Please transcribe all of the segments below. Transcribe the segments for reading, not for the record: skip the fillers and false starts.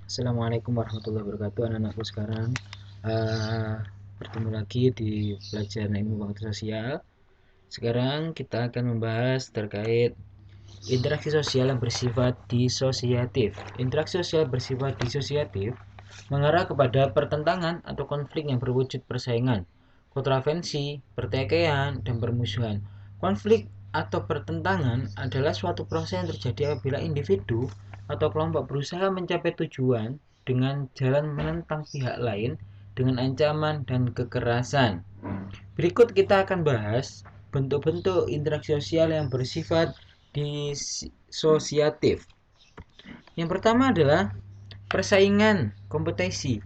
Assalamualaikum warahmatullahi wabarakatuh, anak-anakku sekarang. eh, Bertemu lagi di pelajaran ilmu pengetahuan sosial. Sekarang kita akan membahas terkait interaksi sosial yang bersifat disosiatif. Interaksi sosial bersifat disosiatif mengarah kepada pertentangan atau konflik yang berwujud persaingan, kontroversi, pertikaian, dan permusuhan. Konflik atau pertentangan adalah suatu proses yang terjadi apabila individu atau kelompok berusaha mencapai tujuan dengan jalan menentang pihak lain dengan ancaman dan kekerasan. Berikut kita akan bahas bentuk-bentuk interaksi sosial yang bersifat disosiatif. Yang pertama adalah persaingan, kompetisi.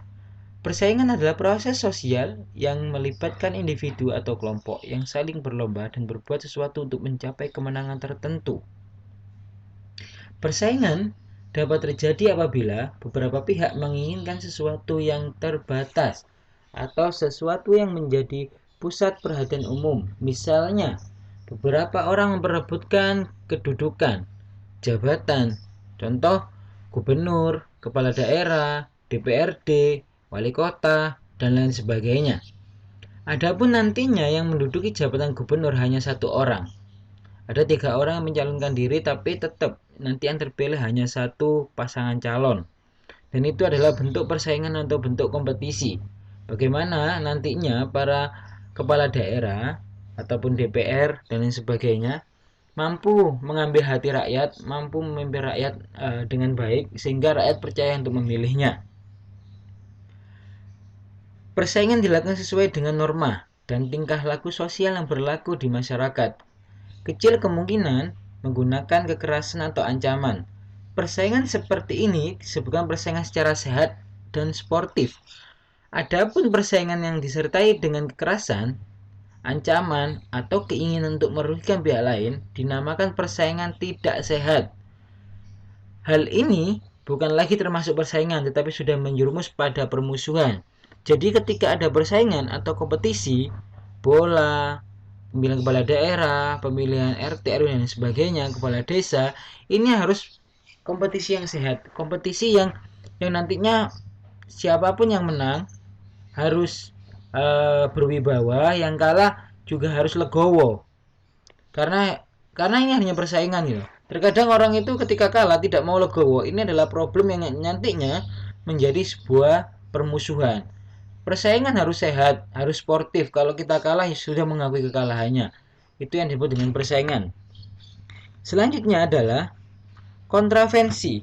Persaingan adalah proses sosial yang melibatkan individu atau kelompok yang saling berlomba dan berbuat sesuatu untuk mencapai kemenangan tertentu. Persaingan dapat terjadi apabila beberapa pihak menginginkan sesuatu yang terbatas atau sesuatu yang menjadi pusat perhatian umum. Misalnya, beberapa orang memperebutkan kedudukan, jabatan, contoh gubernur, kepala daerah, DPRD, wali kota, dan lain sebagainya. Adapun nantinya yang menduduki jabatan gubernur hanya satu orang. Ada 3 orang yang mencalonkan diri tapi tetap nanti yang terpilih hanya satu pasangan calon. Dan itu adalah bentuk persaingan atau bentuk kompetisi. Bagaimana nantinya para kepala daerah ataupun DPR dan lain sebagainya mampu mengambil hati rakyat, mampu memimpin rakyat dengan baik sehingga rakyat percaya untuk memilihnya. Persaingan dilakukan sesuai dengan norma dan tingkah laku sosial yang berlaku di masyarakat. Kecil kemungkinan menggunakan kekerasan atau ancaman. Persaingan seperti ini disebutkan persaingan secara sehat dan sportif. Adapun persaingan yang disertai dengan kekerasan, ancaman, atau keinginan untuk merugikan pihak lain dinamakan persaingan tidak sehat. Hal ini bukan lagi termasuk persaingan tetapi sudah menjerumus pada permusuhan. Jadi ketika ada persaingan atau kompetisi bola, pemilihan kepala daerah, pemilihan RT, RW dan sebagainya, kepala desa, ini harus kompetisi yang sehat, kompetisi yang nantinya siapapun yang menang harus berwibawa, yang kalah juga harus legowo. Karena ini hanya persaingan gitu. Terkadang orang itu ketika kalah tidak mau legowo. Ini adalah problem yang nantinya menjadi sebuah permusuhan. Persaingan harus sehat, harus sportif. Kalau kita kalah ya sudah mengakui kekalahannya. Itu yang disebut dengan persaingan. Selanjutnya adalah kontravensi.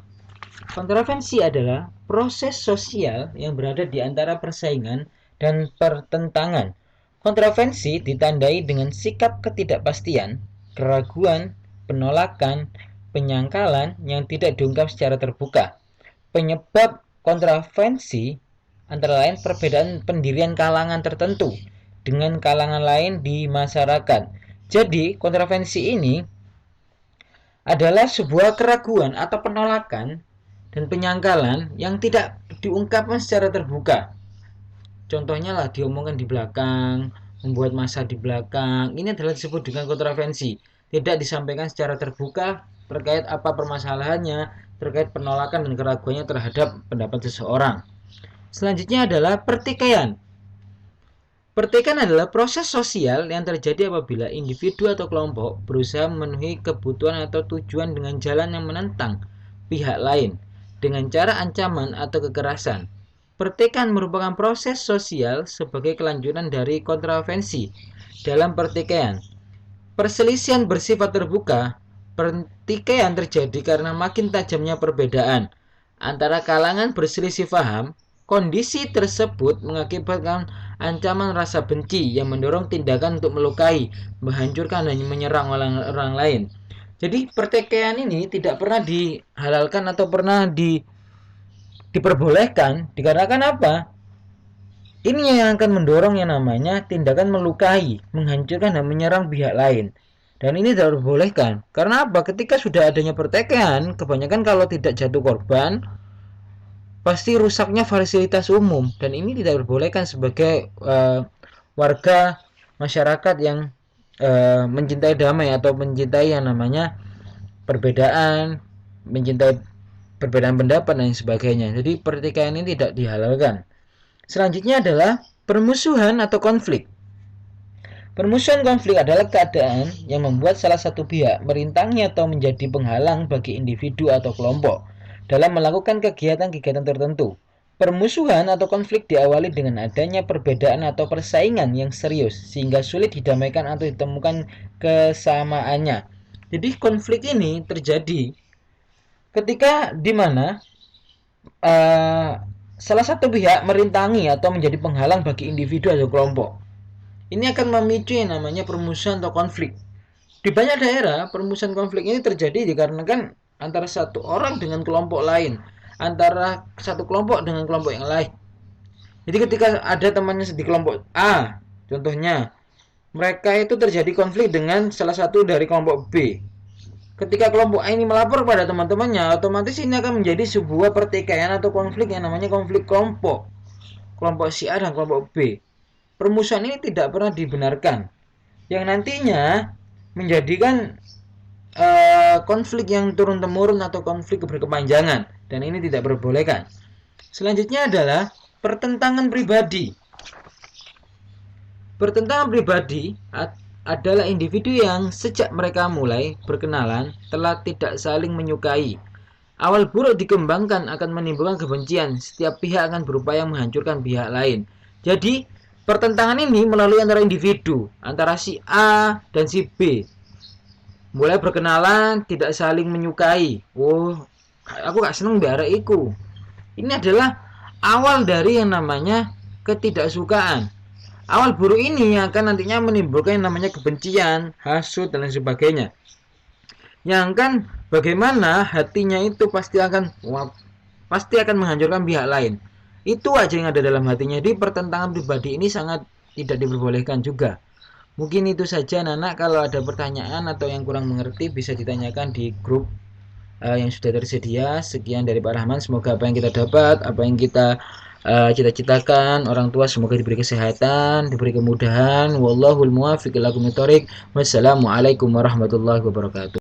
Kontravensi adalah proses sosial yang berada di antara persaingan dan pertentangan. Kontravensi ditandai dengan sikap ketidakpastian, keraguan, penolakan, penyangkalan yang tidak diungkap secara terbuka. Penyebab kontravensi antara lain perbedaan pendirian kalangan tertentu dengan kalangan lain di masyarakat. Jadi, kontravensi ini adalah sebuah keraguan atau penolakan dan penyangkalan yang tidak diungkapkan secara terbuka. Contohnya lah diomongkan di belakang, membuat massa di belakang. Ini adalah disebut dengan kontravensi. Tidak disampaikan secara terbuka terkait apa permasalahannya, terkait penolakan dan keraguannya terhadap pendapat seseorang. Selanjutnya adalah pertikaian. Pertikaian adalah proses sosial yang terjadi apabila individu atau kelompok berusaha memenuhi kebutuhan atau tujuan dengan jalan yang menentang pihak lain dengan cara ancaman atau kekerasan. Pertikaian merupakan proses sosial sebagai kelanjutan dari kontravensi. Dalam pertikaian, perselisihan bersifat terbuka. Pertikaian terjadi karena makin tajamnya perbedaan antara kalangan berselisih paham. Kondisi tersebut mengakibatkan ancaman rasa benci yang mendorong tindakan untuk melukai, menghancurkan, dan menyerang orang lain. Jadi pertikaian ini tidak pernah dihalalkan atau pernah diperbolehkan dikarenakan apa? Ini yang akan mendorong yang namanya tindakan melukai, menghancurkan, dan menyerang pihak lain. Dan ini tidak diperbolehkan. Karena apa? Ketika sudah adanya pertikaian, kebanyakan kalau tidak jatuh korban, pasti rusaknya fasilitas umum. Dan ini tidak diperbolehkan sebagai warga masyarakat yang mencintai damai atau mencintai yang namanya perbedaan, mencintai perbedaan pendapat dan sebagainya. Jadi pertikaian ini tidak dihalalkan. Selanjutnya adalah permusuhan atau konflik. Permusuhan konflik adalah keadaan yang membuat salah satu pihak merintangi atau menjadi penghalang bagi individu atau kelompok dalam melakukan kegiatan-kegiatan tertentu. Permusuhan atau konflik diawali dengan adanya perbedaan atau persaingan yang serius sehingga sulit didamaikan atau ditemukan kesamaannya. Jadi konflik ini terjadi ketika di mana salah satu pihak merintangi atau menjadi penghalang bagi individu atau kelompok. Ini akan memicu yang namanya permusuhan atau konflik. Di banyak daerah, permusuhan konflik ini terjadi dikarenakan antara satu orang dengan kelompok lain, antara satu kelompok dengan kelompok yang lain. Jadi ketika ada temannya di kelompok A, contohnya, mereka itu terjadi konflik dengan salah satu dari kelompok B. Ketika kelompok A ini melapor kepada teman-temannya, otomatis ini akan menjadi sebuah pertikaian atau konflik yang namanya konflik kelompok. Kelompok si A dan kelompok B. Permusuhan ini tidak pernah dibenarkan, yang nantinya menjadikan konflik yang turun-temurun atau konflik berkepanjangan, dan ini tidak diperbolehkan. Selanjutnya adalah pertentangan pribadi. Pertentangan pribadi adalah individu yang sejak mereka mulai berkenalan telah tidak saling menyukai. Awal buruk dikembangkan akan menimbulkan kebencian. Setiap pihak akan berupaya menghancurkan pihak lain. Jadi pertentangan ini melalui antara individu, antara si A dan si B. Mulai berkenalan, tidak saling menyukai. Oh, aku gak seneng biar iku. Ini adalah awal dari yang namanya ketidaksukaan. Awal buruk ini akan nantinya menimbulkan yang namanya kebencian, hasut, dan lain sebagainya. Yang kan bagaimana hatinya itu pasti akan menghancurkan pihak lain. Itu aja yang ada dalam hatinya. Di pertentangan pribadi ini sangat tidak diperbolehkan juga. Mungkin itu saja Nana. Kalau ada pertanyaan atau yang kurang mengerti bisa ditanyakan di grup yang sudah tersedia. Sekian dari Pak Rahman. Semoga apa yang kita dapat, apa yang kita cita-citakan orang tua semoga diberi kesehatan, diberi kemudahan. Wallahul muwaffiq ila aqwamit thoriq. Wassalamualaikum warahmatullahi wabarakatuh.